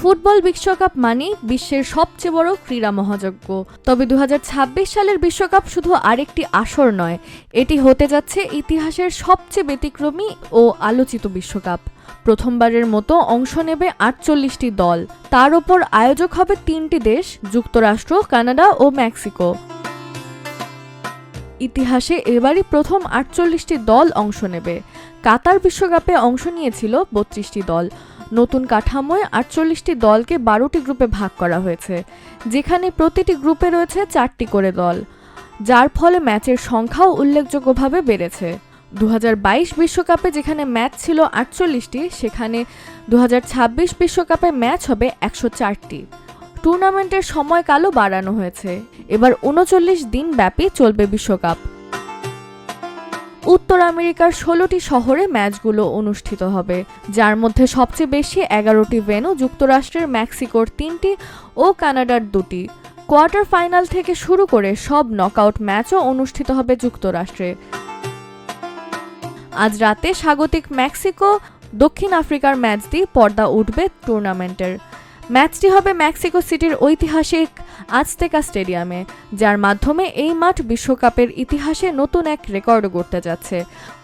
Football বিশ্বকাপ মানেই বিশ্বের সবচেয়ে বড় ক্রীড়া মহাযজ্ঞ। তবে 2026 সালের বিশ্বকাপ শুধু আরেকটি আসর নয়, এটি হতে যাচ্ছে ইতিহাসের সবচেয়ে ব্যতিক্রমী ও আলোচিত বিশ্বকাপ। প্রথমবারের মতো অংশ নেবে 48টি দল, তার ওপর আয়োজক হবে 3টি দেশ, যুক্তরাষ্ট্র, কানাডা ও মেক্সিকো। ইতিহাসে এবারই প্রথম 48টি দল অংশ নেবে। কাতার বিশ্বকাপে অংশ নিয়েছিল 32টি দল। নতুন কাঠামোয় 48টি দলকে 12টি গ্রুপে ভাগ করা হয়েছে, যেখানে প্রতিটি গ্রুপে রয়েছে 4টি করে দল, যার ফলে ম্যাচের সংখ্যাও উল্লেখযোগ্যভাবে বেড়েছে। 2022 বিশ্বকাপে যেখানে ম্যাচ ছিল 48টি, সেখানে 2026 বিশ্বকাপে ম্যাচ হবে 104টি। টুর্নামেন্টের সময়কালও বাড়ানো হয়েছে, এবার 39 দিন ব্যাপী চলবে বিশ্বকাপ। উত্তর আমেরিকার 16টি শহরে ম্যাচগুলো অনুষ্ঠিত হবে, যার মধ্যে সবচেয়ে বেশি 11টি ভেন্যু যুক্তরাষ্ট্রের মেক্সিকোর 3টি ও কানাডার 2টি। কোয়ার্টার ফাইনাল থেকে শুরু করে সব নকআউট ম্যাচও অনুষ্ঠিত হবে যুক্তরাষ্ট্রে। আজ রাতে স্বাগতিক মেক্সিকো দক্ষিণ আফ্রিকার ম্যাচ দিয়ে পর্দা উঠবে টুর্নামেন্টের। ম্যাচটি হবে মেক্সিকো সিটির ঐতিহাসিক আজতেকা স্টেডিয়ামে, যার মাধ্যমে এই মাঠ বিশ্বকাপের ইতিহাসে নতুন এক রেকর্ড গড়তে যাচ্ছে।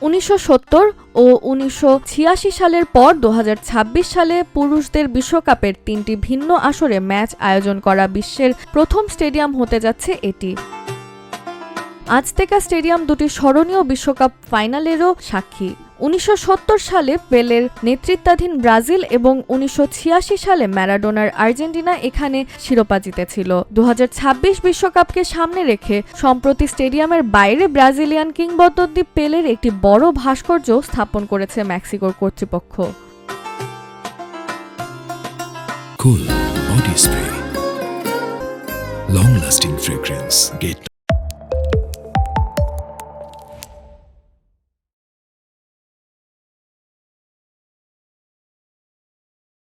1970 ও 1986 সালের পর 2026 সালে পুরুষদের বিশ্বকাপের 3টি ভিন্ন আসরে ম্যাচ আয়োজন করা বিশ্বের প্রথম স্টেডিয়াম হতে যাচ্ছে এটি। আজতেকা স্টেডিয়াম দুটি স্মরণীয় বিশ্বকাপ ফাইনালেরও সাক্ষী। 1970 সালে পেলের নেতৃত্বাধীন ব্রাজিল এবং 1986 সালে ম্যারাডোনার আর্জেন্টিনা এখানে শিরোপা জিতেছিল। 2026 বিশ্বকাপকে সামনে রেখে সম্প্রতি স্টেডিয়ামের বাইরে ব্রাজিলিয়ান কিংবদন্তি পেলের একটি বড় ভাস্কর্য স্থাপন করেছে মেক্সিকোর কর্তৃপক্ষ। Cool body spray, long lasting fragrance.